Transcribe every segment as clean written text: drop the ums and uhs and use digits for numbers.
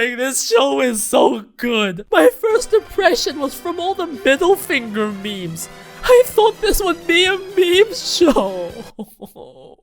darling, this show is so good. My first impression was from all the middle finger memes. I thought this would be a meme show.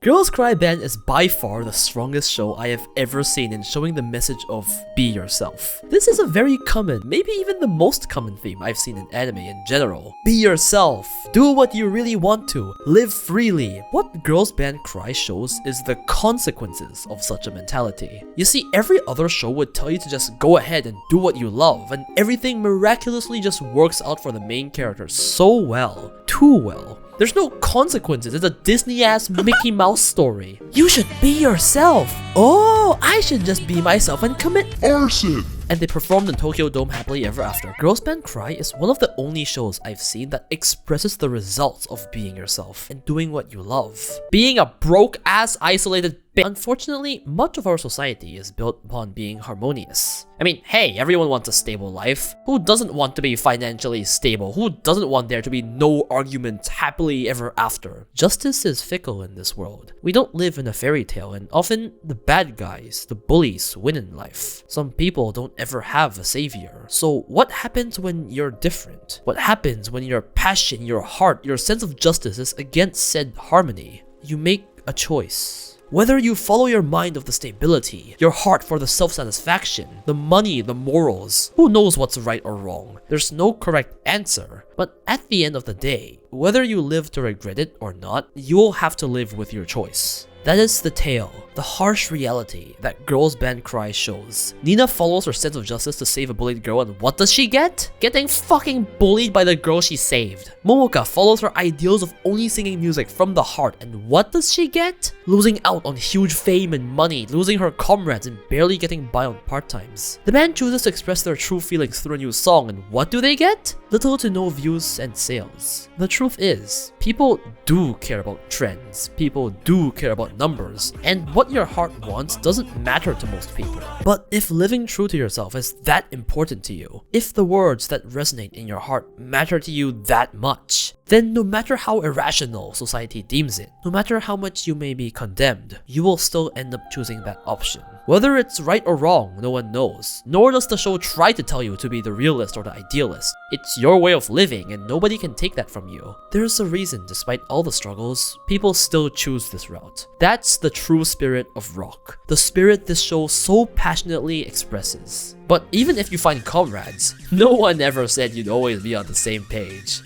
Girls Cry Band is by far the strongest show I have ever seen in showing the message of be yourself. This is a very common, maybe even the most common theme I've seen in anime in general. Be yourself. Do what you really want to. Live freely. What Girls Band Cry shows is the consequences of such a mentality. You see, every other show would tell you to just go ahead and do what you love, and everything miraculously just works out for the main character so well. Too well. There's no consequences. It's a Disney-ass Mickey Mouse story. You should be yourself. Oh, I should just be myself and commit arson. And they performed in Tokyo Dome happily ever after. Girls Band Cry is one of the only shows I've seen that expresses the results of being yourself and doing what you love. Being a broke-ass isolated bitch. Unfortunately, much of our society is built upon being harmonious. I mean, hey, everyone wants a stable life. Who doesn't want to be financially stable? Who doesn't want there to be no arguments happily ever after? Justice is fickle in this world. We don't live in a fairy tale, and often the bad guys, the bullies, win in life. Some people don't ever have a savior. So what happens when you're different? What happens when your passion, your heart, your sense of justice is against said harmony? You make a choice. Whether you follow your mind of the stability, your heart for the self-satisfaction, the money, the morals, who knows what's right or wrong? There's no correct answer. But at the end of the day, whether you live to regret it or not, you'll have to live with your choice. That is the tale, the harsh reality that Girls Band Cry shows. Nina follows her sense of justice to save a bullied girl, and what does she get? Getting fucking bullied by the girl she saved. Momoka follows her ideals of only singing music from the heart, and what does she get? Losing out on huge fame and money, losing her comrades, and barely getting by on part-times. The band chooses to express their true feelings through a new song, and what do they get? Little to no views and sales. The truth is, people do care about trends, people do care about numbers, and what your heart wants doesn't matter to most people. But if living true to yourself is that important to you, if the words that resonate in your heart matter to you that much, then no matter how irrational society deems it, no matter how much you may be condemned, you will still end up choosing that option. Whether it's right or wrong, no one knows, nor does the show try to tell you to be the realist or the idealist. It's your way of living and nobody can take that from you. There's a reason, despite all the struggles, people still choose this route. That's the true spirit of rock, the spirit this show so passionately expresses. But even if you find comrades, no one ever said you'd always be on the same page.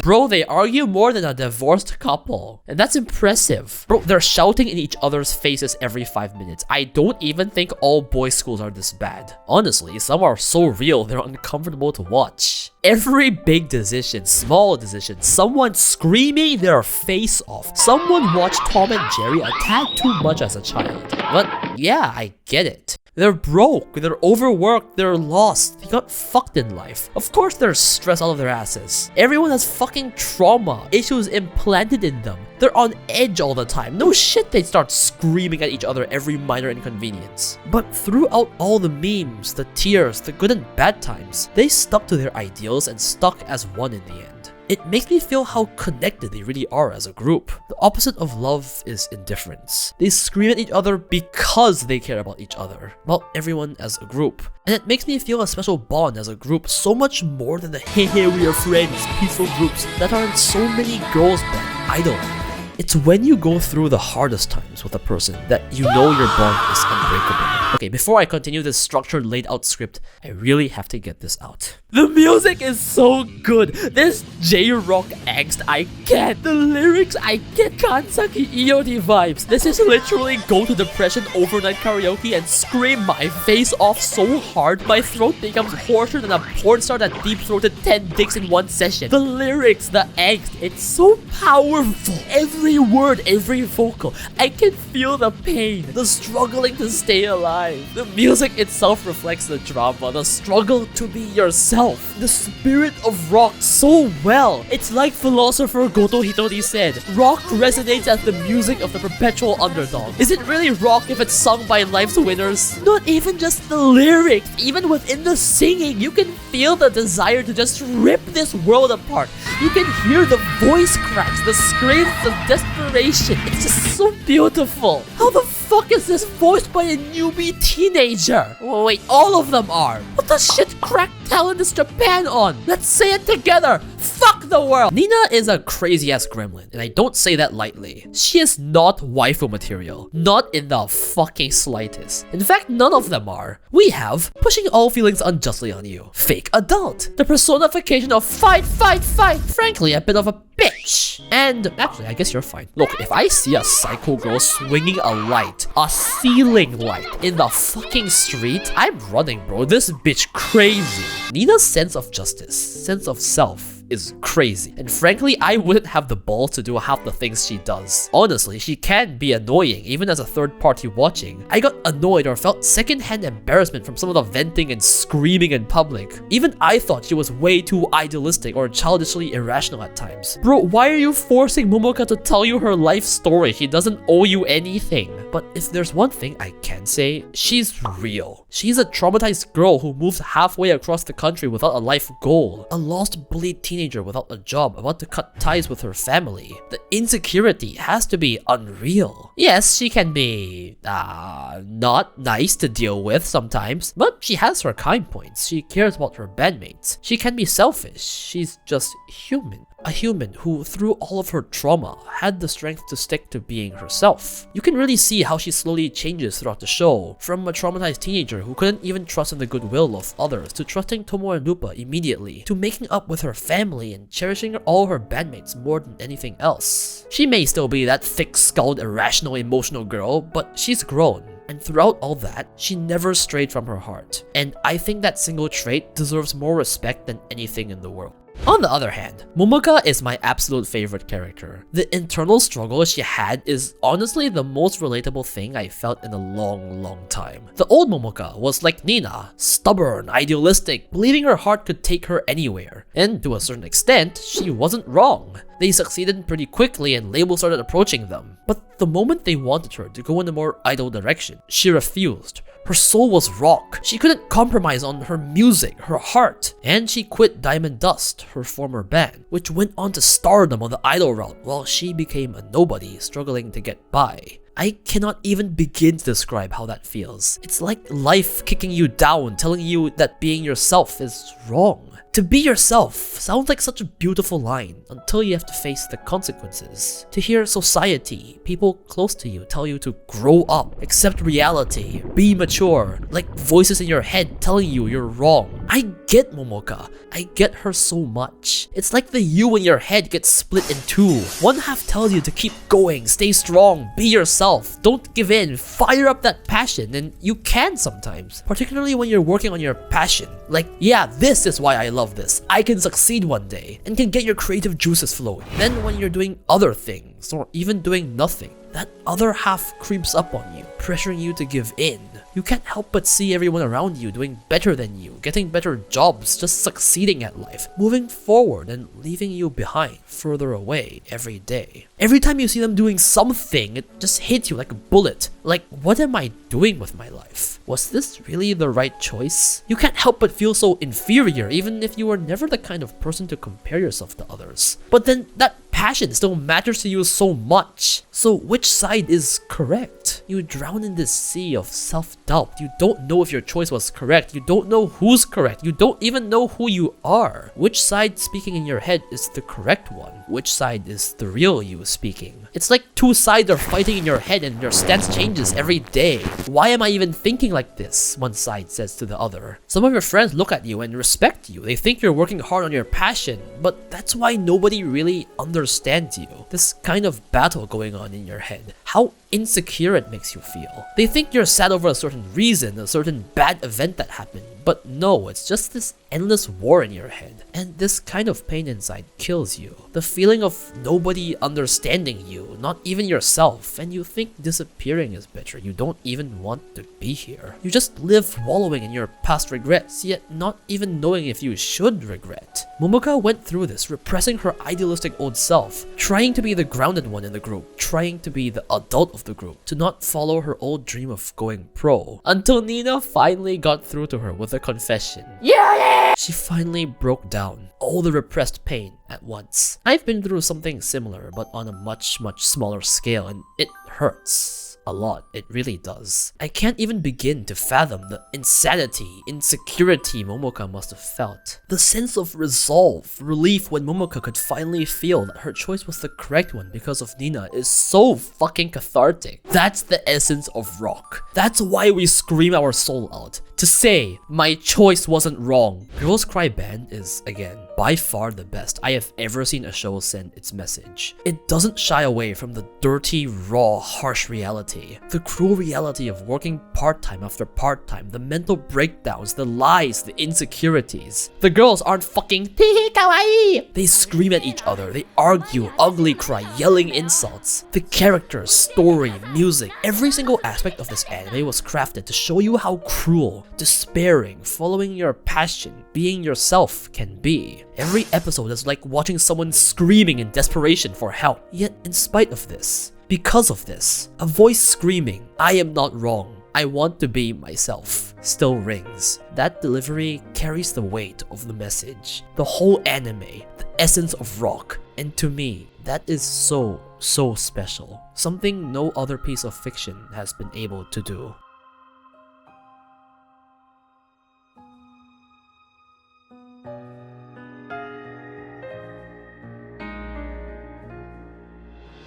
Bro, they argue more than a divorced couple. And that's impressive. Bro, they're shouting in each other's faces every 5 minutes. I don't even think all boys' schools are this bad. Honestly, some are so real, they're uncomfortable to watch. Every big decision, small decision, someone screaming their face off. Someone watched Tom and Jerry a tad too much as a child. But yeah, I get it. They're broke, they're overworked, they're lost, they got fucked in life. Of course they're stressed out of their asses. Everyone has fucking trauma, issues implanted in them. They're on edge all the time. No shit they'd start screaming at each other every minor inconvenience. But throughout all the memes, the tears, the good and bad times, they stuck to their ideals and stuck as one in the end. It makes me feel how connected they really are as a group. The opposite of love is indifference. They scream at each other because they care about each other, about everyone as a group. And it makes me feel a special bond as a group, so much more than the hey hey we are friends peaceful groups that are in so many girls' band idol. It's when you go through the hardest times with a person that you know your bond is unbreakable. Okay, before I continue this structured laid out script, I really have to get this out. The music is so good. This J-rock angst, I get. The lyrics, I get Kansaki AOTY vibes. This is literally go to depression overnight karaoke and scream my face off so hard my throat becomes hoarser than a porn star that deep-throated 10 dicks in one session. The lyrics, the angst, it's so powerful. Every word, every vocal, I can feel the pain, the struggling to stay alive. alive. The music itself reflects the drama, the struggle to be yourself, the spirit of rock so well. It's like philosopher Goto Hitori said, rock resonates as the music of the perpetual underdog. Is it really rock if it's sung by life's winners? Not even just the lyrics, even within the singing, you can feel the desire to just rip this world apart. You can hear the voice cracks, the screams of desperation. It's just so beautiful. How the fuck is this voiced by a newbie teenager? Oh, wait, all of them are. What the shit crack talent is Japan on? Let's say it together. Fuck the world. Nina is a crazy ass gremlin, and I don't say that lightly. She is not waifu material. Not in the fucking slightest. In fact, none of them are. We have pushing all feelings unjustly on you. Fake adult. The personification of fight, fight, fight. Frankly, a bit of a bitch. And actually, I guess you're fine. Look, if I see a psycho girl swinging a light, a ceiling light, in the fucking street, I'm running, bro. This bitch crazy. Nina's sense of justice, sense of self, is crazy. And frankly, I wouldn't have the balls to do half the things she does. Honestly, she can be annoying, even as a third party watching. I got annoyed or felt secondhand embarrassment from some of the venting and screaming in public. Even I thought she was way too idealistic or childishly irrational at times. Bro, why are you forcing Momoka to tell you her life story? She doesn't owe you anything. But if there's one thing I can say, she's real. She's a traumatized girl who moves halfway across the country without a life goal. A lost, bullied teenager without a job, about to cut ties with her family. The insecurity has to be unreal. Yes, she can be, not nice to deal with sometimes, but she has her kind points. She cares about her bandmates. She can be selfish. She's just human. A human who, through all of her trauma, had the strength to stick to being herself. You can really see how she slowly changes throughout the show, from a traumatized teenager who couldn't even trust in the goodwill of others, to trusting Tomo and Lupa immediately, to making up with her family and cherishing all her bandmates more than anything else. She may still be that thick-skulled, irrational, emotional girl, but she's grown. And throughout all that, she never strayed from her heart. And I think that single trait deserves more respect than anything in the world. On the other hand, Momoka is my absolute favorite character. The internal struggle she had is honestly the most relatable thing I felt in a long time. The old Momoka was like Nina, stubborn, idealistic, believing her heart could take her anywhere. And to a certain extent, she wasn't wrong. They succeeded pretty quickly and labels started approaching them. But the moment they wanted her to go in a more idol direction, she refused. Her soul was rock. She couldn't compromise on her music, her heart. And she quit Diamond Dust, her former band, which went on to stardom on the idol route while she became a nobody struggling to get by. I cannot even begin to describe how that feels. It's like life kicking you down, telling you that being yourself is wrong. To be yourself sounds like such a beautiful line until you have to face the consequences. To hear society, people close to you tell you to grow up, accept reality, be mature, like voices in your head telling you you're wrong. I get Momoka. I get her so much. It's like the you in your head gets split in two. One half tells you to keep going, stay strong, be yourself, don't give in, fire up that passion, and you can sometimes. Particularly when you're working on your passion. Like, yeah, this is why I love this. I can succeed one day, and can get your creative juices flowing. Then when you're doing other things, or even doing nothing, that other half creeps up on you, pressuring you to give in. You can't help but see everyone around you doing better than you, getting better jobs, just succeeding at life, moving forward and leaving you behind, further away every day. Every time you see them doing something, it just hits you like a bullet. Like, what am I doing with my life? Was this really the right choice? You can't help but feel so inferior, even if you were never the kind of person to compare yourself to others. But then that passion still matters to you so much. So which side is correct? You drown in this sea of self-doubt. You don't know if your choice was correct. You don't know who's correct. You don't even know who you are. Which side speaking in your head is the correct one? Which side is the real you speaking? It's like two sides are fighting in your head and your stance changes every day. Why am I even thinking like this? One side says to the other. Some of your friends look at you and respect you. They think you're working hard on your passion, but that's why nobody really understands you. This kind of battle going on in your head. How insecure it makes you feel. They think you're sad over a certain reason, a certain bad event that happened. But no, it's just this endless war in your head. And this kind of pain inside kills you. The feeling of nobody understanding you, not even yourself, and you think disappearing is better. You don't even want to be here. You just live wallowing in your past regrets, yet not even knowing if you should regret. Momoka went through this, repressing her idealistic old self, trying to be the grounded one in the group, trying to be the adult of the group, to not follow her old dream of going pro, until Nina finally got through to her with a confession. Yeah! She finally broke down all the repressed pain at once. I've been through something similar, but on a much smaller scale, and it hurts. A lot, it really does. I can't even begin to fathom the insanity, insecurity Momoka must have felt. The sense of resolve, relief when Momoka could finally feel that her choice was the correct one because of Nina is so fucking cathartic. That's the essence of rock. That's why we scream our soul out. To say, my choice wasn't wrong. Girls Cry Band is, again, by far the best I have ever seen a show send its message. It doesn't shy away from the dirty, raw, harsh reality. The cruel reality of working part-time after part-time, the mental breakdowns, the lies, the insecurities. The girls aren't fucking kawaii. They scream at each other, they argue, ugly cry, yelling insults. The characters, story, music, every single aspect of this anime was crafted to show you how cruel, despairing, following your passion, being yourself can be. Every episode is like watching someone screaming in desperation for help. Yet in spite of this, because of this, a voice screaming, I am not wrong, I want to be myself, still rings. That delivery carries the weight of the message. The whole anime, the essence of rock. And to me, that is so special. Something no other piece of fiction has been able to do.